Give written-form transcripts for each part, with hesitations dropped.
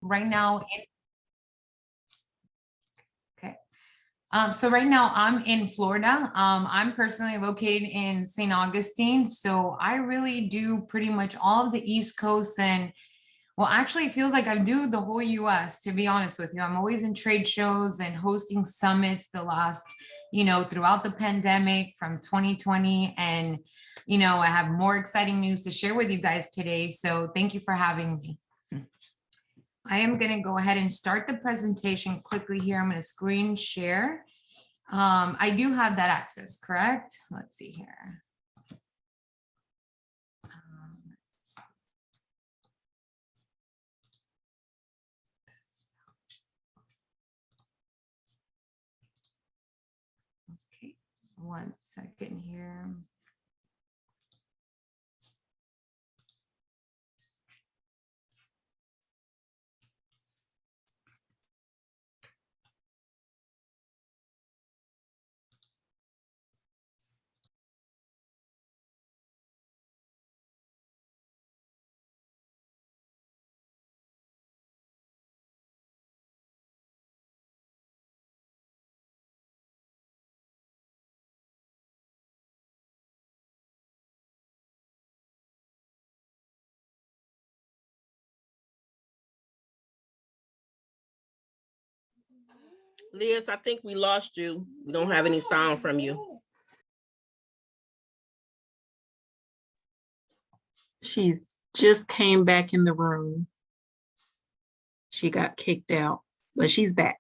right now. Okay. So right now I'm in Florida. I'm personally located in St. Augustine. So I really do pretty much all of the East Coast and well, actually, it feels like I do the whole US, to be honest with you. I'm always in trade shows and hosting summits the last, throughout the pandemic from 2020. And, I have more exciting news to share with you guys today. So thank you for having me. I am going to go ahead and start the presentation quickly here. I'm going to screen share. I do have that access, correct? Let's see here. Okay, 1 second here. Liz, I think we lost you. We don't have any sound from you. She's just came back in the room. She got kicked out, but she's back.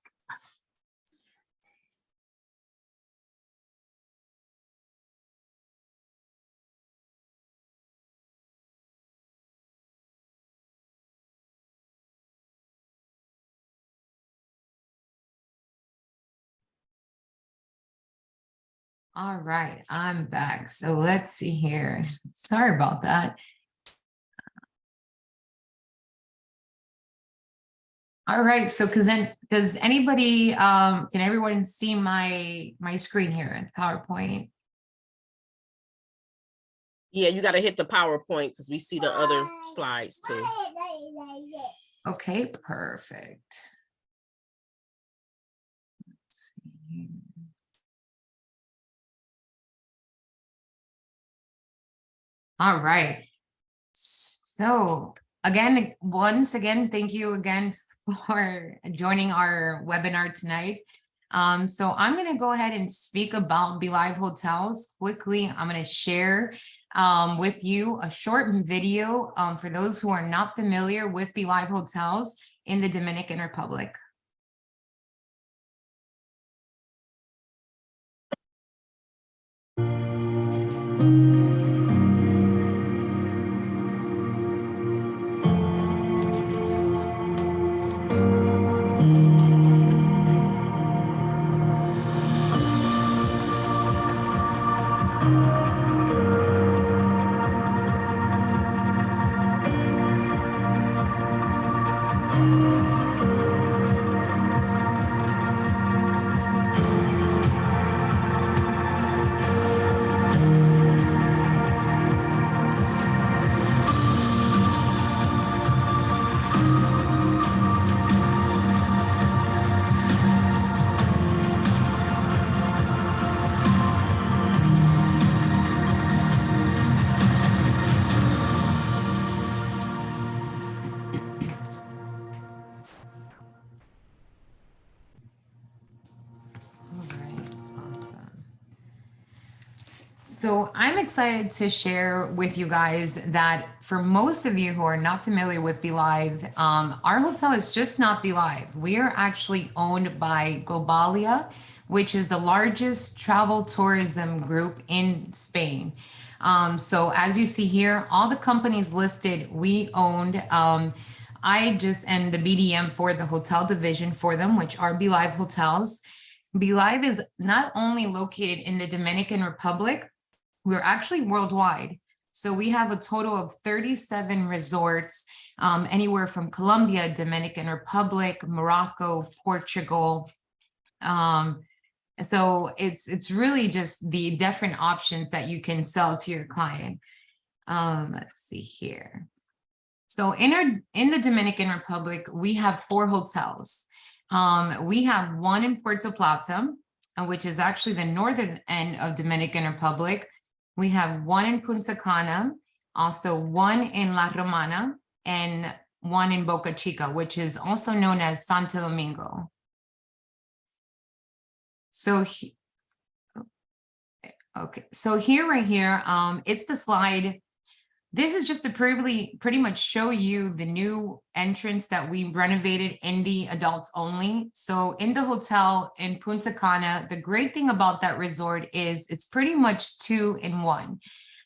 All right, I'm back. So let's see here. Sorry about that. All right, so does anybody, can everyone see my screen here in PowerPoint? Yeah, you got to hit the PowerPoint because we see the other slides too. Okay, perfect. Let's see. All right. So once again, thank you again for joining our webinar tonight. So I'm going to go ahead and speak about BeLive Hotels quickly. I'm going to share with you a short video for those who are not familiar with BeLive Hotels in the Dominican Republic. So I'm excited to share with you guys that for most of you who are not familiar with BeLive, our hotel is just not BeLive. We are actually owned by Globalia, which is the largest travel tourism group in Spain. So as you see here, all the companies listed, we owned. I just am the BDM for the hotel division for them, which are BeLive Hotels. BeLive is not only located in the Dominican Republic, we're actually worldwide. So we have a total of 37 resorts, anywhere from Colombia, Dominican Republic, Morocco, Portugal. So it's really just the different options that you can sell to your client. Let's see here. So in the Dominican Republic, we have 4 hotels. We have one in Puerto Plata, which is actually the northern end of Dominican Republic. We have one in Punta Cana, also one in La Romana, and one in Boca Chica, which is also known as Santo Domingo. So, okay, so right here, it's the slide. This is just to pretty much show you the new entrance that we renovated in the adults only. So in the hotel in Punta Cana, the great thing about that resort is it's pretty much 2 in 1.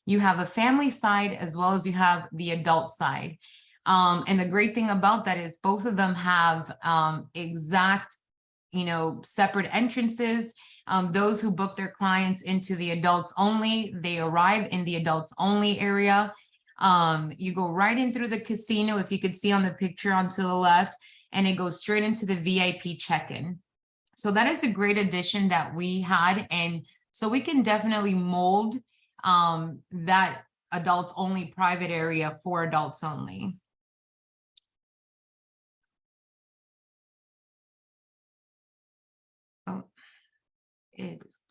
You have a family side as well as you have the adult side. And the great thing about that is both of them have exact, separate entrances. Those who book their clients into the adults only, they arrive in the adults only area. You go right in through the casino, if you could see on the picture onto the left, and it goes straight into the VIP check-in. So that is a great addition that we had. And so we can definitely mold that adults only private area for adults only. Oh, it is.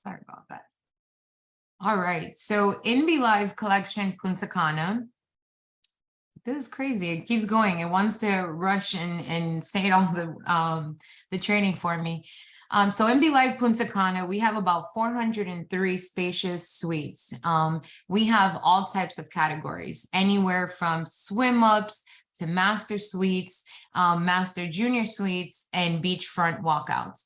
Sorry about that. All right, so in the Live Collection Punta Cana, this is crazy. It keeps going. It wants to rush and say all the training for me. So in Live Punta Cana, we have about 403 spacious suites. We have all types of categories, anywhere from swim ups to master suites, master junior suites, and beachfront walkouts.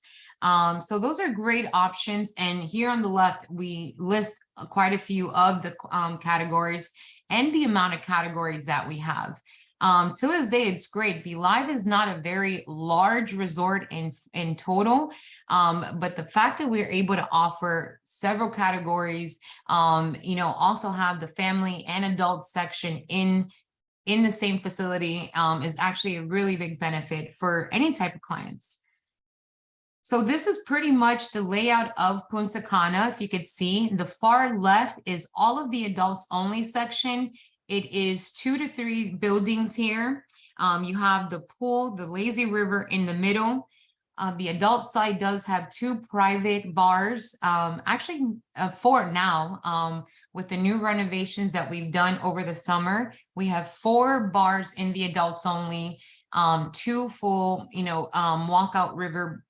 So those are great options. And here on the left, we list quite a few of the categories and the amount of categories that we have. To this day, it's great. Be Live is not a very large resort in total, but the fact that we're able to offer several categories, also have the family and adult section in the same facility is actually a really big benefit for any type of clients. So this is pretty much the layout of Punta Cana. If you could see, the far left is all of the adults only section. It is 2 to 3 buildings here. You have the pool, the lazy river in the middle. The adult side does have 2 private bars, actually 4 now. With the new renovations that we've done over the summer, we have 4 bars in the adults only, 2 full, walkout river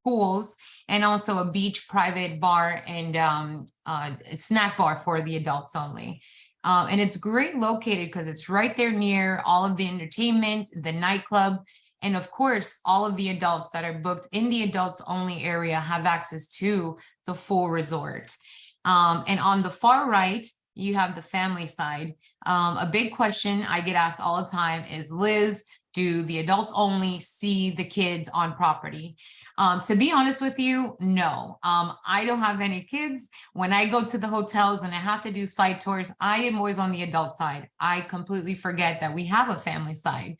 pools, and also a beach private bar and a snack bar for the adults only. And it's great located because it's right there near all of the entertainment, the nightclub, and of course, all of the adults that are booked in the adults only area have access to the full resort. And on the far right, you have the family side. A big question I get asked all the time is, Liz, do the adults only see the kids on property? To be honest with you, no. I don't have any kids. When I go to the hotels and I have to do site tours, I am always on the adult side. I completely forget that we have a family side.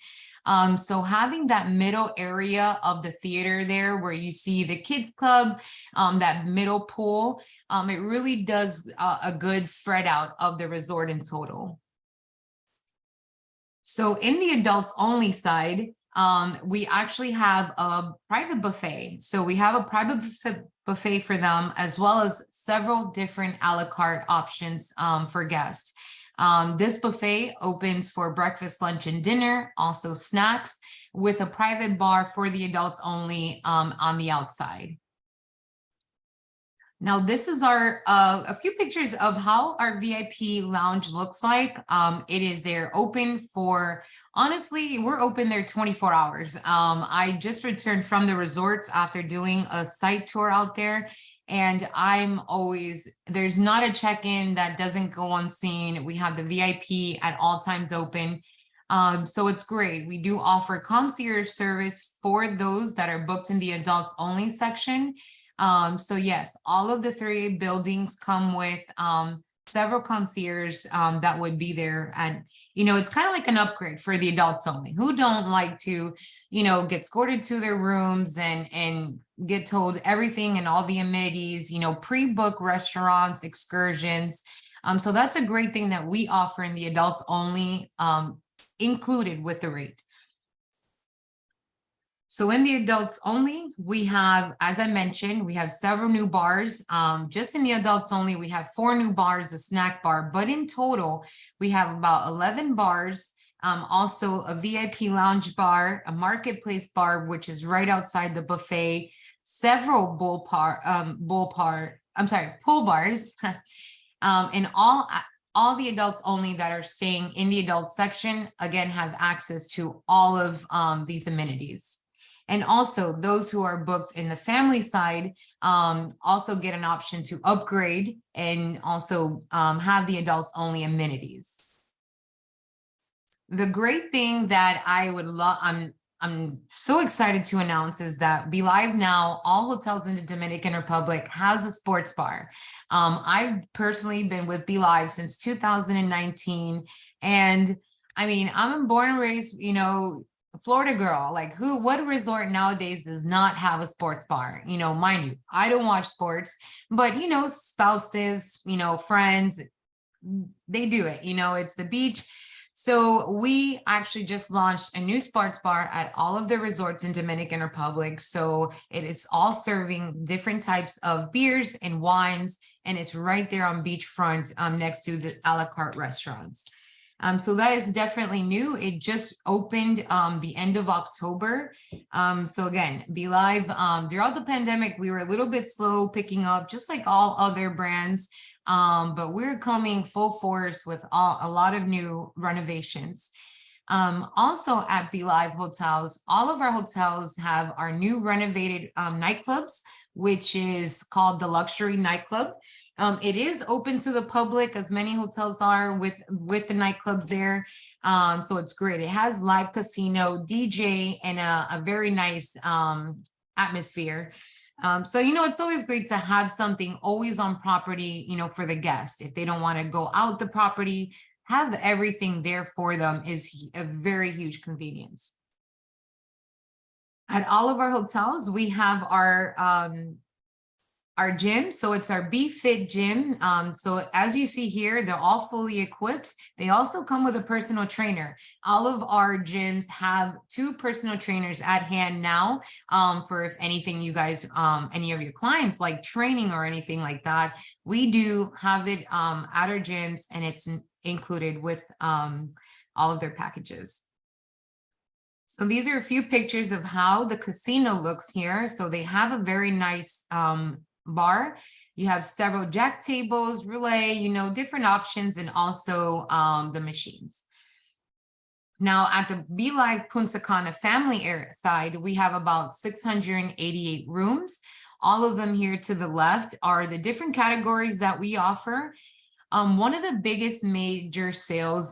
So having that middle area of the theater there where you see the kids club, that middle pool, it really does a good spread out of the resort in total. So in the adults only side, we actually have a private buffet. So we have a private buffet for them, as well as several different a la carte options for guests. This buffet opens for breakfast, lunch, and dinner, also snacks, with a private bar for the adults only on the outside. Now, this is a few pictures of how our VIP lounge looks like. It is there open for, honestly, we're open there 24 hours. I just returned from the resorts after doing a site tour out there. And there's not a check-in that doesn't go unseen. We have the VIP at all times open. So it's great. We do offer concierge service for those that are booked in the adults only section. So yes, all of the 3 buildings come with several concierges that would be there. And, it's kind of like an upgrade for the adults only who don't like to, get escorted to their rooms and get told everything and all the amenities, pre-book restaurants, excursions. So that's a great thing that we offer in the adults only, included with the rate. So in the adults only, we have, as I mentioned, we have several new bars. Just in the adults only, we have 4 new bars, a snack bar, but in total, we have about 11 bars. Also a VIP lounge bar, a marketplace bar, which is right outside the buffet, several pool bars, and all the adults only that are staying in the adult section, again, have access to all of these amenities. And also those who are booked in the family side also get an option to upgrade and also have the adults only amenities. The great thing that I would love, I'm so excited to announce is that Be Live now, all hotels in the Dominican Republic has a sports bar. I've personally been with Be Live since 2019. And I mean, I'm a born and raised, Florida girl. Like what resort nowadays does not have a sports bar? Mind you, I don't watch sports, but spouses, friends, they do it, it's the beach. So we actually just launched a new sports bar at all of the resorts in Dominican Republic. So it is all serving different types of beers and wines, and it's right there on beachfront next to the a la carte restaurants. So that is definitely new. It just opened the end of October. So again, Be Live, throughout the pandemic, we were a little bit slow picking up, just like all other brands. But we're coming full force with a lot of new renovations. Also at Be Live Hotels, all of our hotels have our new renovated nightclubs, which is called the Luxury Nightclub. It is open to the public, as many hotels are with the nightclubs there. So it's great. It has live casino, DJ, and a very nice atmosphere. So, it's always great to have something always on property, for the guest. If they don't want to go out the property, have everything there for them is a very huge convenience. At all of our hotels, we have our gym. So it's our Be Fit gym. So as you see here, they're all fully equipped. They also come with a personal trainer. All of our gyms have 2 personal trainers at hand now, for if anything, you guys, any of your clients like training or anything like that, we do have it at our gyms, and it's included with all of their packages. So these are a few pictures of how the casino looks here. So they have a very nice bar. You have several jack tables, roulette, different options, and also the machines. Now at the Be Live Punta Cana family area side, we have about 688 rooms. All of them here to the left are the different categories that we offer. One of the biggest major sales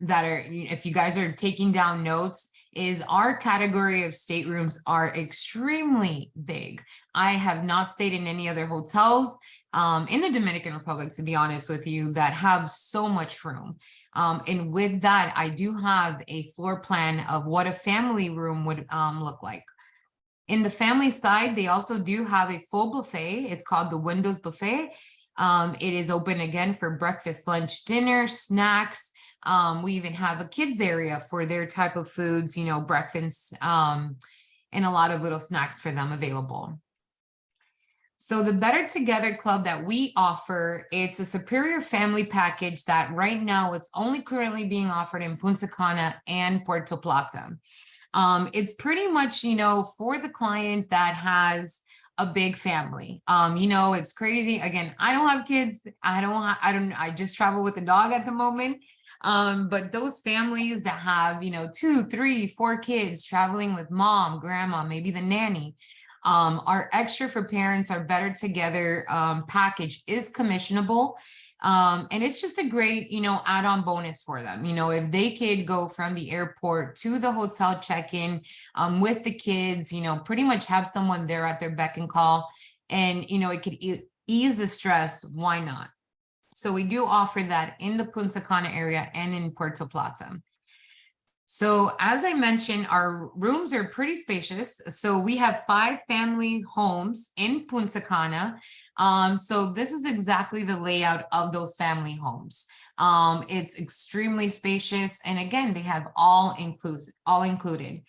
that are, if you guys are taking down notes, is our category of staterooms are extremely big. I have not stayed in any other hotels in the Dominican Republic, to be honest with you, that have so much room. And with that, I do have a floor plan of what a family room would look like. In the family side, they also do have a full buffet. It's called the Windows Buffet. It is open again for breakfast, lunch, dinner, snacks. We even have a kids area for their type of foods, breakfast, and a lot of little snacks for them available. So the Better Together Club that we offer, it's a superior family package that right now it's only currently being offered in Punta Cana and Puerto Plata. It's pretty much, for the client that has a big family. It's crazy. Again, I don't have kids. I just travel with a dog at the moment. But those families that have, 2, 3, 4 kids traveling with mom, grandma, maybe the nanny, our Extra for Parents, our Better Together package is commissionable. And it's just a great, add-on bonus for them. If they could go from the airport to the hotel check-in with the kids, pretty much have someone there at their beck and call, and, it could ease the stress, why not? So we do offer that in the Punta Cana area and in Puerto Plata. So as I mentioned, our rooms are pretty spacious. So we have 5 family homes in Punta Cana. So this is exactly the layout of those family homes. It's extremely spacious, and again, they have all included.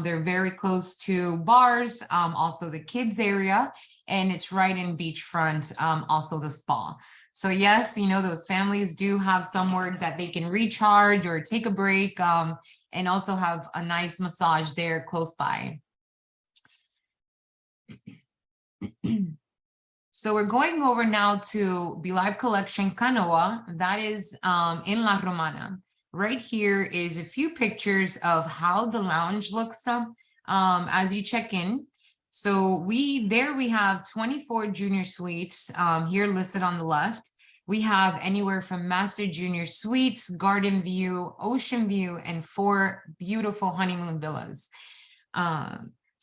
They're very close to bars, also the kids area, and it's right in beachfront, also the spa. So yes, you know, those families do have somewhere that they can recharge or take a break, and also have a nice massage there close by. So we're going over now to Be Live Collection Canoa, that is in La Romana. Right here is a few pictures of how the lounge looks as you check in. So we have 24 junior suites here listed on the left. We have anywhere from master junior suites, garden view, ocean view, and 4 beautiful honeymoon villas.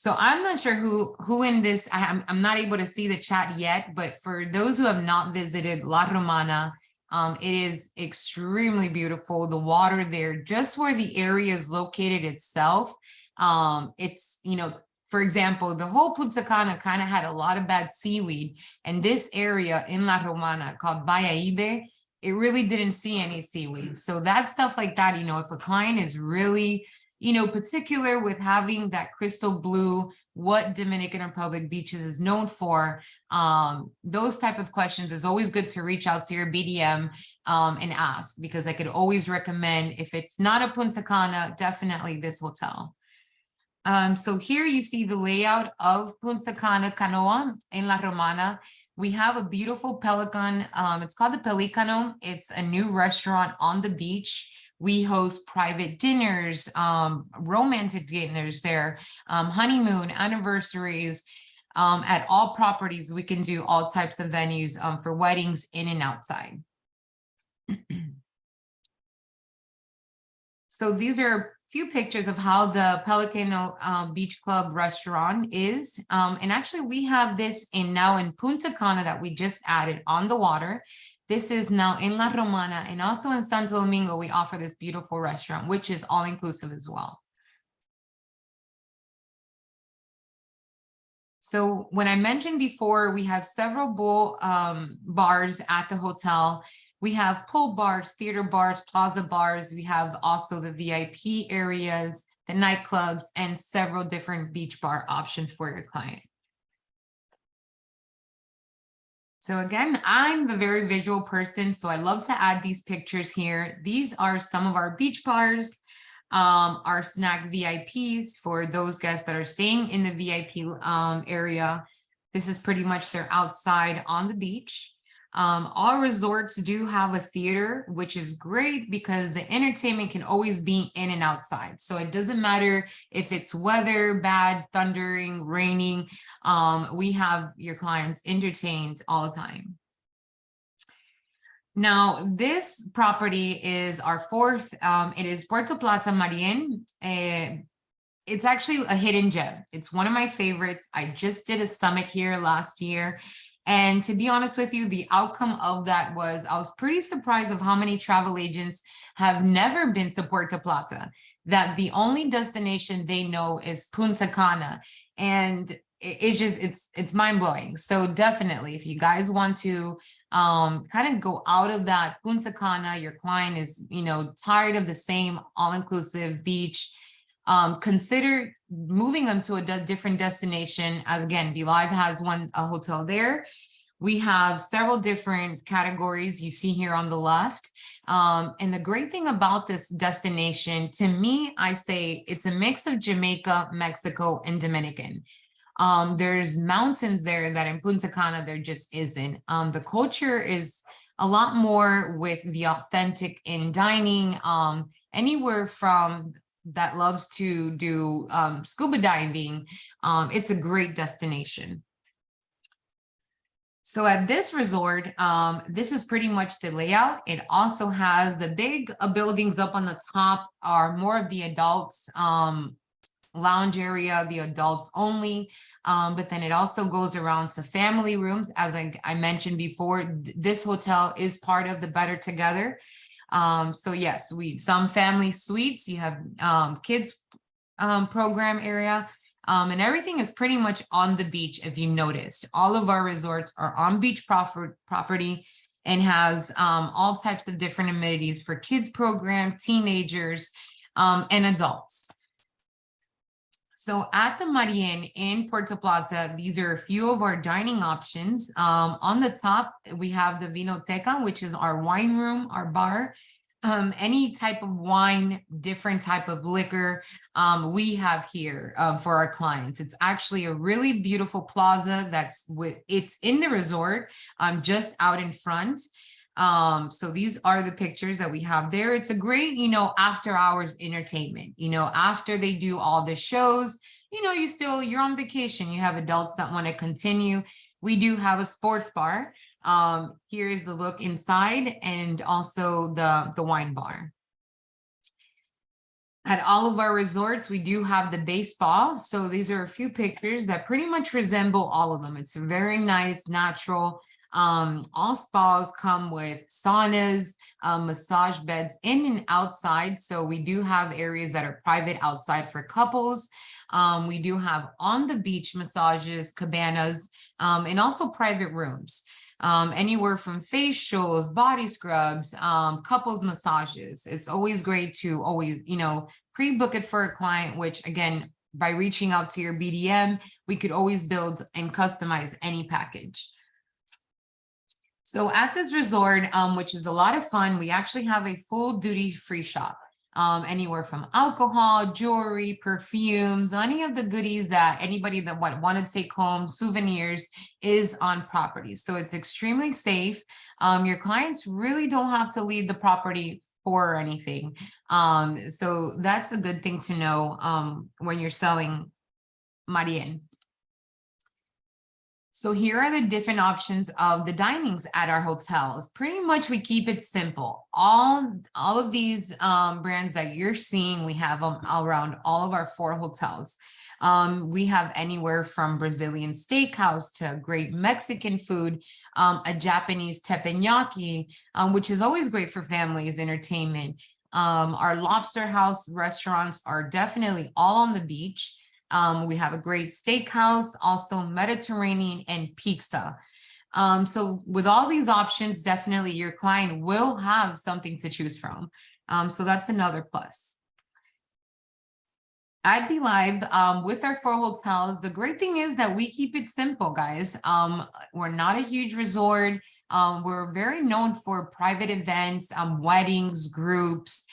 So I'm not sure who in this, I'm not able to see the chat yet, but for those who have not visited La Romana, it is extremely beautiful. The water there, just where the area is located itself, it's, you know, for example, the whole Punta Cana kind of had a lot of bad seaweed, and this area in La Romana called Bayaibe, it really didn't see any seaweed. So that stuff like that, you know, if a client is really, you know, particular with having that crystal blue, what Dominican Republic beaches is known for, those type of questions is always good to reach out to your BDM and ask, because I could always recommend, if it's not a Punta Cana, definitely this hotel. So here you see the layout of Punta Cana Canoa in La Romana. We have a beautiful Pelican. It's called the Pelicano. It's a new restaurant on the beach. We host private dinners, romantic dinners there, honeymoon, anniversaries. At all properties, we can do all types of venues for weddings in and outside. So these are a few pictures of how the Pelicano Beach Club restaurant is. And actually, we have this now in Punta Cana that we just added on the water. This is now in La Romana, and also in Santo Domingo, we offer this beautiful restaurant, which is all inclusive as well. So when I mentioned before, we have several bars at the hotel. We have pool bars, theater bars, plaza bars. We have also the VIP areas, the nightclubs, and several different beach bar options for your client. So again, I'm a very visual person, so I love to add these pictures here. These are some of our beach bars, our snack VIPs for those guests that are staying in the VIP area. This is pretty much their outside on the beach. All resorts do have a theater, which is great because the entertainment can always be in and outside. So it doesn't matter if it's weather, bad, thundering, raining, we have your clients entertained all the time. Now, this property is our 4th. It is Puerto Plata Marien. It's actually a hidden gem. It's one of my favorites. I just did a summit here last year. And to be honest with you, the outcome of that was I was pretty surprised of how many travel agents have never been to Puerto Plata, that the only destination they know is Punta Cana. And it's just, it's mind-blowing. So definitely, if you guys want to kind of go out of that Punta Cana, your client is, you know, tired of the same all-inclusive beach, consider moving them to a different destination. As again, Be Live has a hotel there. We have several different categories you see here on the left. And the great thing about this destination, to me, I say it's a mix of Jamaica, Mexico, and Dominican. There's mountains there that in Punta Cana there just isn't. The culture is a lot more with the authentic in dining, anywhere from that loves to do scuba diving. It's a great destination. So at this resort, this is pretty much the layout. It also has the big buildings up on the top are more of the adults lounge area, the adults only. But then it also goes around to family rooms. As I mentioned before, this hotel is part of the Better Together. So yes, some family suites, you have kids program area, And everything is pretty much on the beach. If you noticed, all of our resorts are on beach property and has all types of different amenities for kids program, teenagers, and adults. So at the Marien in Puerto Plata, these are a few of our dining options. On the top, we have the Vinoteca, which is our wine room, our bar. Any type of wine, different type of liquor, we have here for our clients. It's actually a really beautiful plaza it's in the resort, just out in front. So these are the pictures that we have there. It's a great, after hours entertainment, after they do all the shows, you're on vacation, you have adults that want to continue. We do have a sports bar. Here's the look inside, and also the wine bar. At all of our resorts, we do have the baseball. So these are a few pictures that pretty much resemble all of them. It's a very nice, natural. All spas come with saunas, massage beds in and outside. So we do have areas that are private outside for couples. We do have on the beach massages, cabanas, and also private rooms. Anywhere from facials, body scrubs, couples massages. It's always great to always, pre-book it for a client, which again, by reaching out to your BDM, we could always build and customize any package. So at this resort, which is a lot of fun, we actually have a full duty-free shop. Anywhere from alcohol, jewelry, perfumes, any of the goodies that anybody that want to take home, souvenirs, is on property. So it's extremely safe. Your clients really don't have to leave the property for anything. So that's a good thing to know when you're selling Marien. So here are the different options of the dinings at our hotels. Pretty much we keep it simple. All of these brands that you're seeing, we have them around all of our 4 hotels. We have anywhere from Brazilian steakhouse to great Mexican food, a Japanese teppanyaki, which is always great for families entertainment. Our lobster house restaurants are definitely all on the beach. We have a great steakhouse, also Mediterranean and pizza. So with all these options, definitely your client will have something to choose from. So that's another plus. At Be Live, with our 4 hotels, the great thing is that we keep it simple, guys. We're not a huge resort. We're very known for private events, weddings, groups.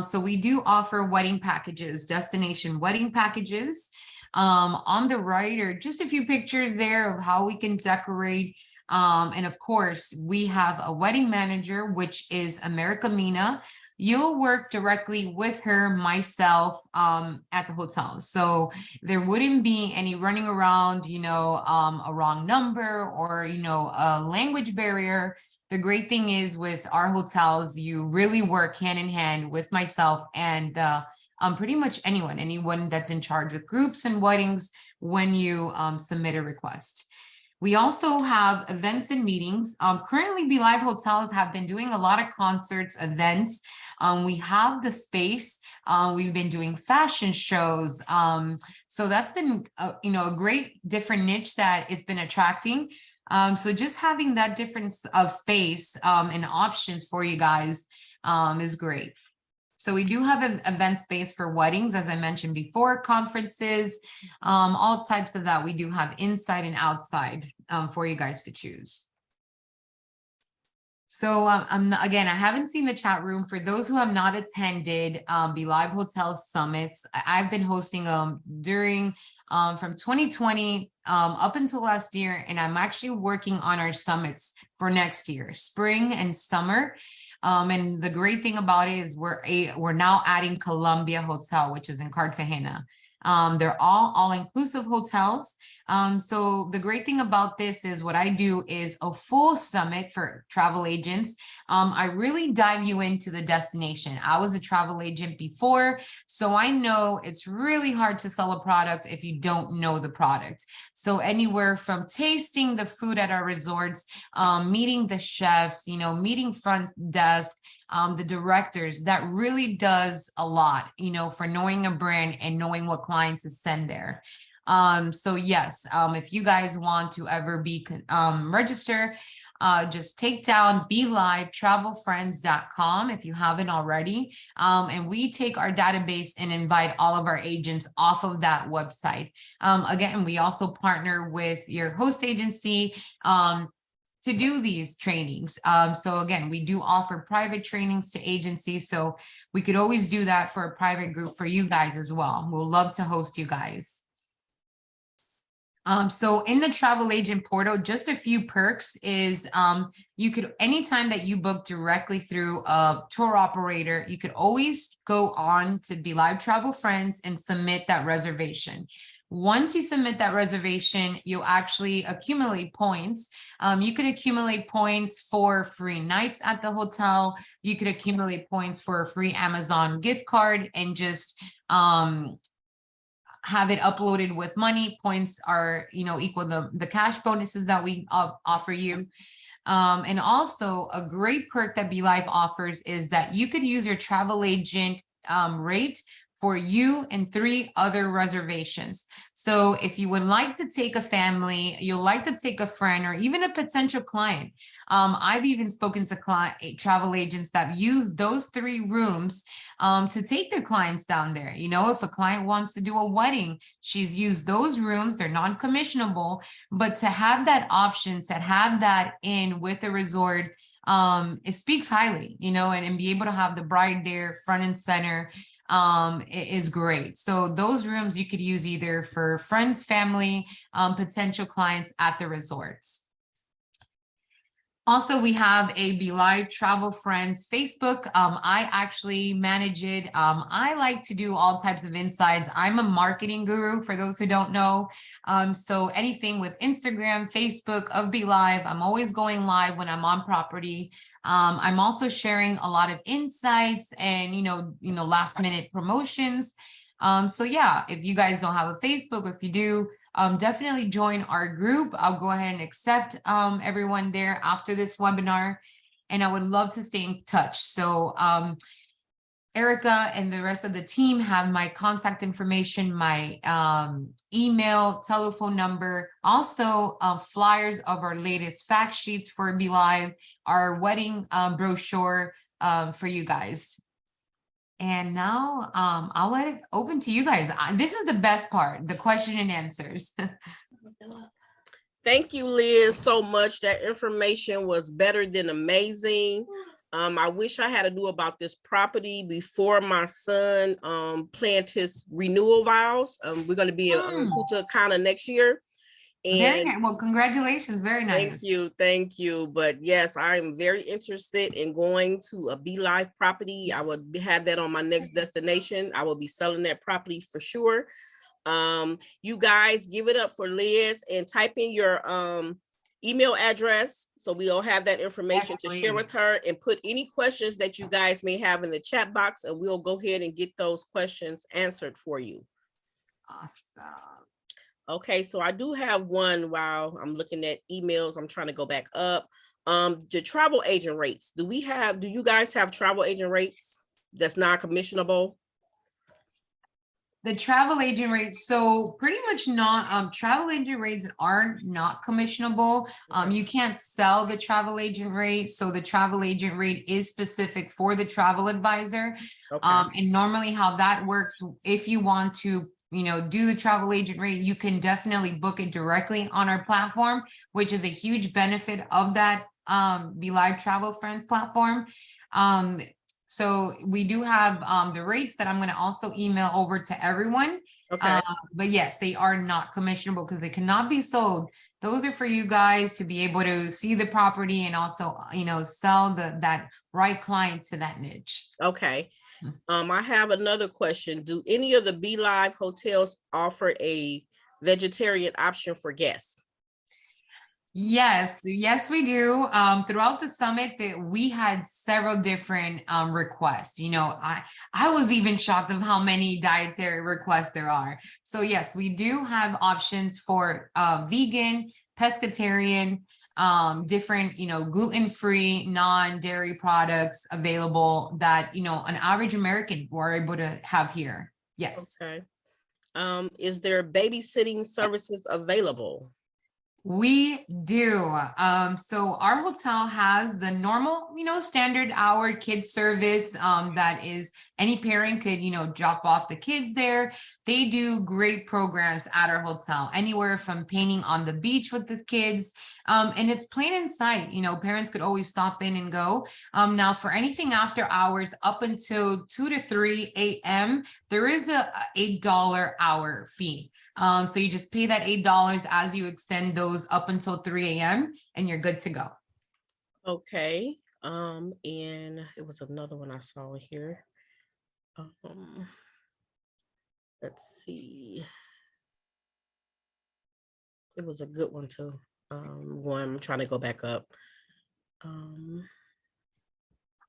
So we do offer wedding packages, destination wedding packages. On the right are just a few pictures there of how we can decorate. And of course, we have a wedding manager, which is America Mina. You'll work directly with her, myself, at the hotel. So there wouldn't be any running around, a wrong number or, a language barrier. The great thing is with our hotels, you really work hand in hand with myself and pretty much anyone that's in charge with groups and weddings when you submit a request. We also have events and meetings. Currently, Be Live Hotels have been doing a lot of concerts, events. We have the space. We've been doing fashion shows. So that's been, a great different niche that it's been attracting. So just having that difference of space and options for you guys is great. So we do have an event space for weddings, as I mentioned before, conferences, all types of that. We do have inside and outside for you guys to choose. So again, I haven't seen the chat room. For those who have not attended Be Live Hotel Summits, I've been hosting them during from 2020 up until last year, and I'm actually working on our summits for next year, spring and summer. And the great thing about it is we're now adding Columbia Hotel, which is in Cartagena. They're all inclusive hotels. So the great thing about this is what I do is a full summit for travel agents. I really dive you into the destination. I was a travel agent before, so I know it's really hard to sell a product if you don't know the product. So anywhere from tasting the food at our resorts, meeting the chefs, meeting front desk, the directors, that really does a lot, for knowing a brand and knowing what clients to send there. So yes, if you guys want to ever be register, just take down BeLiveTravelFriends.com if you haven't already. And we take our database and invite all of our agents off of that website. Again, we also partner with your host agency to do these trainings. So again, we do offer private trainings to agencies. So we could always do that for a private group for you guys as well. We'll love to host you guys. So in the travel agent portal, just a few perks is you could, anytime that you book directly through a tour operator, you could always go on to Be Live Travel Friends and submit that reservation. Once you submit that reservation, you'll actually accumulate points. You could accumulate points for free nights at the hotel. You could accumulate points for a free Amazon gift card and just have it uploaded with money. Points are, equal the cash bonuses that we offer you. And also a great perk that Be Live offers is that you could use your travel agent rate for you and 3 other reservations. So if you would like to take a family, you'll like to take a friend or even a potential client. I've even spoken to travel agents that use those 3 rooms to take their clients down there. If a client wants to do a wedding, she's used those rooms, they're non-commissionable, but to have that option, to have that in with a resort, it speaks highly, and be able to have the bride there front and center is great. So those rooms you could use either for friends, family, potential clients at the resorts. Also, we have a Be Live Travel Friends Facebook. I actually manage it. I like to do all types of insights. I'm a marketing guru for those who don't know. So anything with Instagram, Facebook of Be Live, I'm always going live when I'm on property. I'm also sharing a lot of insights and, last minute promotions. So yeah, if you guys don't have a Facebook, or if you do, definitely join our group. I'll go ahead and accept everyone there after this webinar, and I would love to stay in touch. So Erica and the rest of the team have my contact information, my email, telephone number, also flyers of our latest fact sheets for Be Live, our wedding brochure for you guys. And now I'll let it open to you guys. This is the best part, the question and answers. Thank you, Liz, so much. That information was better than amazing. I wish I had to do about this property before my son planned his renewal vows. We're going to be in Punta, Cana next year. Very nice. Well, congratulations. Very nice. Thank you. But yes, I'm very interested in going to a Be Live property. I would have that on my next destination. I will be selling that property for sure. You guys give it up for Liz and type in your email address so we'll have that information to share with her, and put any questions that you guys may have in the chat box, and we'll go ahead and get those questions answered for you. Awesome. Okay, so I do have one while I'm looking at emails. I'm trying to go back up. The travel agent rates. Do you guys have travel agent rates that's non-commissionable? The travel agent rates, so pretty much not, travel agent rates are not commissionable. You can't sell the travel agent rate. So the travel agent rate is specific for the travel advisor. Okay. And normally how that works, if you want to do the travel agent rate, you can definitely book it directly on our platform, which is a huge benefit of that Be Live Travel Friends platform. So we do have the rates that I'm going to also email over to everyone. Okay. But yes, they are not commissionable because they cannot be sold. Those are for you guys to be able to see the property and also, sell that right client to that niche. Okay. I have another question. Do any of the Be Live hotels offer a vegetarian option for guests? Yes, we do. Throughout the summits, we had several different requests. I was even shocked of how many dietary requests there are. So yes, we do have options for vegan, pescatarian, different, gluten-free, non-dairy products available that, an average American were able to have here. Yes. Okay. Is there babysitting services available? We do. So our hotel has the normal, standard hour kid service, that is any parent could, drop off the kids there. They do great programs at our hotel, anywhere from painting on the beach with the kids. And it's plain in sight, parents could always stop in and go. Now for anything after hours up until 2 to 3 a.m., there is a $8 hour fee. So you just pay that $8 as you extend those up until 3 a.m. and you're good to go. Okay. And it was another one I saw here. Let's see. It was a good one too. I'm trying to go back up.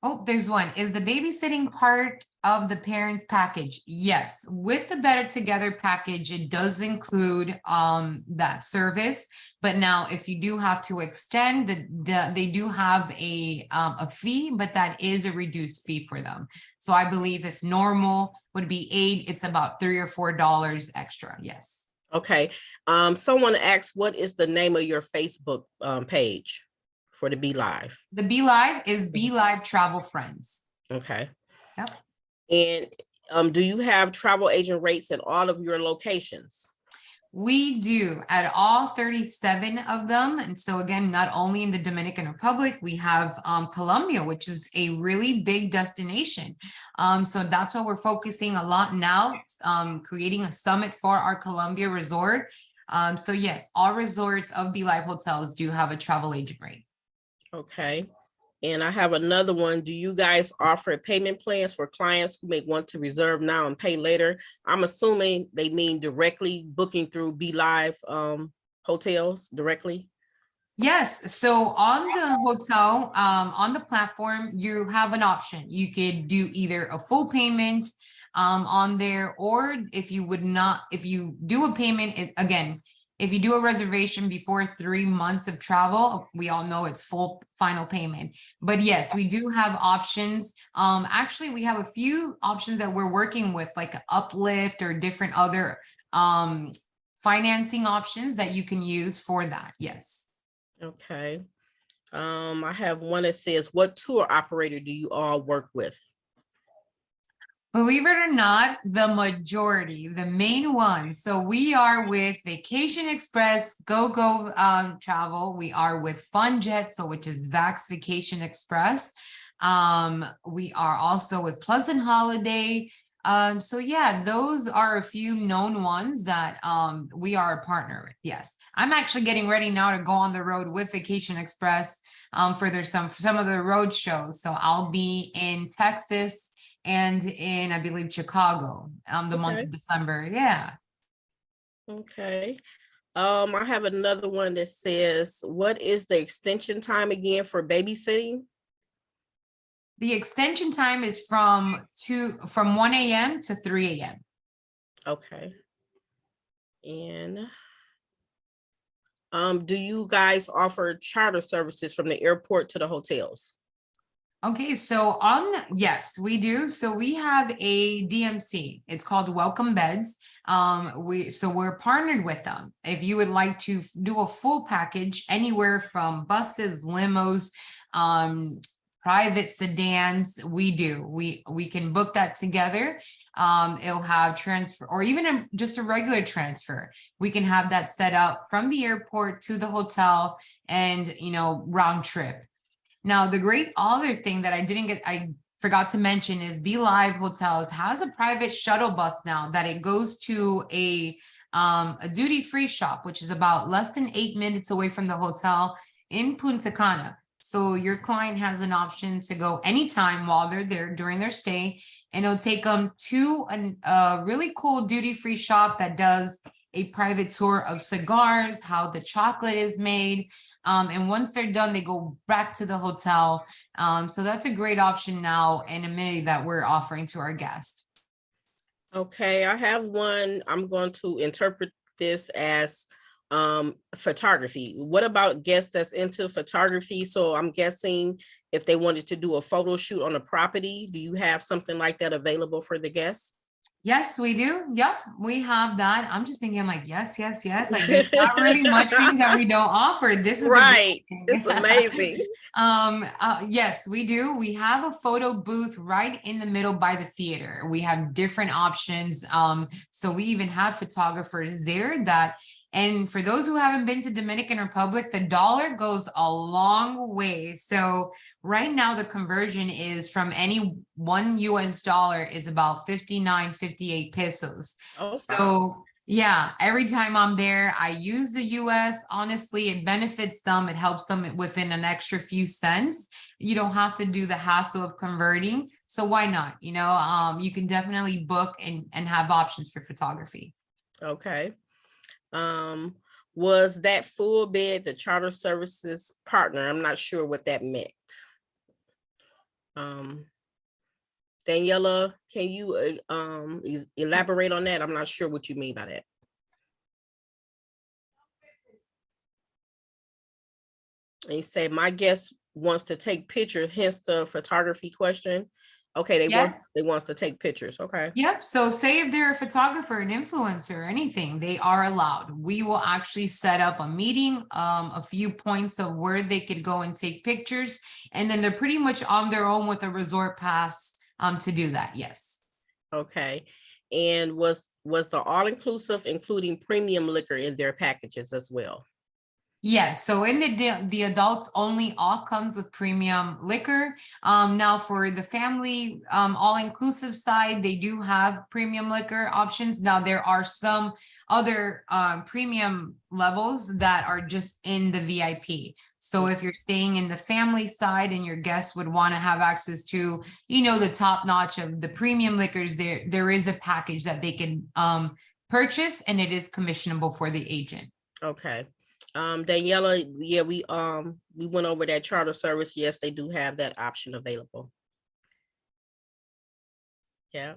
Oh, there's one. Is the babysitting part of the parents package? Yes. With the Better Together package, it does include that service. But now if you do have to extend, they do have a fee, but that is a reduced fee for them. So I believe if normal would be $8, it's about $3 or $4 extra. Yes. Okay. Someone asked, what is the name of your Facebook page for the Be Live? The Be Live is Be Live Travel Friends. Okay. Yep. And do you have travel agent rates at all of your locations? We do at all 37 of them. And so again, not only in the Dominican Republic, we have Colombia, which is a really big destination. So that's why we're focusing a lot now, creating a summit for our Colombia resort. So yes, all resorts of Be Live hotels do have a travel agent rate. Okay. And I have another one. Do you guys offer payment plans for clients who may want to reserve now and pay later? I'm assuming they mean directly booking through Be Live hotels directly. Yes. So on the hotel, on the platform, you have an option. You could do either a full payment on there, or if you do a payment, again, if you do a reservation before 3 months of travel, we all know it's full final payment. But yes, we do have options. Actually, we have a few options that we're working with, like Uplift or different other financing options that you can use for that. Yes. Okay. I have one that says, what tour operator do you all work with? Believe it or not, the majority, the main ones. So we are with Vacation Express, GoGo Travel. We are with FunJet, so which is Vax Vacation Express. We are also with Pleasant Holiday. So yeah, those are a few known ones that we are a partner with. Yes, I'm actually getting ready now to go on the road with Vacation Express for some of the road shows. So I'll be in Texas and in, I believe, Chicago, the month of December. Yeah. Okay. I have another one that says, what is the extension time again for babysitting? The extension time is from 1 a.m. to 3 a.m. Okay. And do you guys offer charter services from the airport to the hotels? Okay, so yes, we do. So we have a DMC. It's called Welcome Beds. We're partnered with them. If you would like to do a full package, anywhere from buses, limos, private sedans, we do. We can book that together. It'll have transfer, or even just a regular transfer. We can have that set up from the airport to the hotel, and round trip. Now, the great other thing that I forgot to mention is Be Live Hotels has a private shuttle bus now that it goes to a duty-free shop, which is about less than 8 minutes away from the hotel in Punta Cana. So your client has an option to go anytime while they're there during their stay, and it'll take them to a really cool duty-free shop that does a private tour of cigars, how the chocolate is made. And once they're done, they go back to the hotel. So that's a great option now and amenity that we're offering to our guests. Okay, I have one. I'm going to interpret this as photography. What about guests that's into photography? So I'm guessing if they wanted to do a photo shoot on a property, do you have something like that available for the guests? Yes, we do. Yep, we have that. I'm just thinking, I'm like, yes, yes, yes. Like, there's not really much things that we don't offer. This is the Right. great It's thing. amazing. Yes, we do. We have a photo booth right in the middle by the theater. We have different options. So we even have photographers there that, and for those who haven't been to Dominican Republic, the dollar goes a long way. So right now the conversion is from any $1 is about 59, 58 pesos. Oh, wow. So yeah, every time I'm there, I use the US. Honestly, it benefits them. It helps them within an extra few cents. You don't have to do the hassle of converting. So why not? You can definitely book and have options for photography. Okay. Was that full bed the charter services partner? I'm not sure what that meant. Daniela, can you elaborate on that? I'm not sure what you mean by that. And you say my guest wants to take pictures, hence the photography question. Okay, they Yes. wants to take pictures. Okay. Yep. So say if they're a photographer, an influencer, or anything, they are allowed. We will actually set up a meeting, a few points of where they could go and take pictures. And then they're pretty much on their own with a resort pass to do that. Yes. Okay. And was the all-inclusive including premium liquor in their packages as well? Yes, so in the adults only all comes with premium liquor. Now for the family all-inclusive side, they do have premium liquor options. Now there are some other premium levels that are just in the VIP. So if you're staying in the family side and your guests would want to have access to, the top notch of the premium liquors, there is a package that they can purchase, and it is commissionable for the agent. Okay. Daniela, yeah, we went over that charter service. Yes, they do have that option available. Yeah.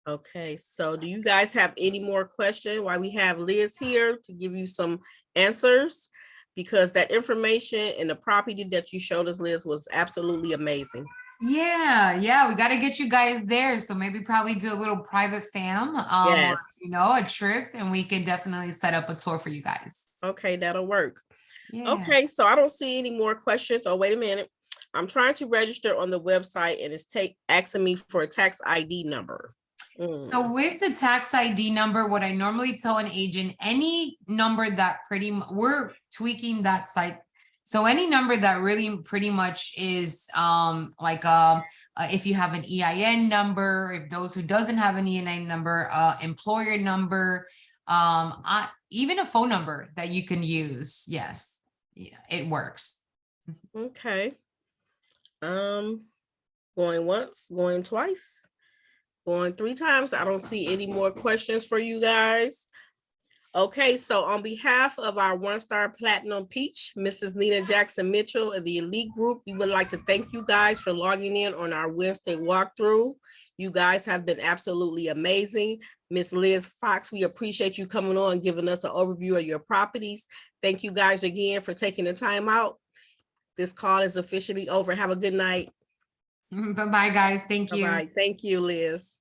Okay, so do you guys have any more questions while we have Liz here to give you some answers? Because that information and the property that you showed us, Liz, was absolutely amazing. Yeah, we got to get you guys there. So maybe probably do a little private fam, Yes. or, a trip, and we can definitely set up a tour for you guys. Okay, that'll work. Yeah. Okay, so I don't see any more questions. Oh, wait a minute. I'm trying to register on the website and it's asking me for a tax ID number. So with the tax ID number, what I normally tell an agent, any number that we're tweaking that site. So any number that really pretty much is if you have an EIN number, if those who doesn't have an EIN number, employer number, even a phone number that you can use. Yes, yeah, it works. Okay. Going once, going twice, going 3 times. I don't see any more questions for you guys. Okay, so on behalf of our 1-star platinum peach, Mrs. Nina Jackson Mitchell and the Elite Group, we would like to thank you guys for logging in on our Wednesday walkthrough. You guys have been absolutely amazing. Miss Liz Fox, we appreciate you coming on and giving us an overview of your properties. Thank you guys again for taking the time out. This call is officially over. Have a good night. Bye-bye, guys. Thank you. Bye-bye. Thank you, Liz.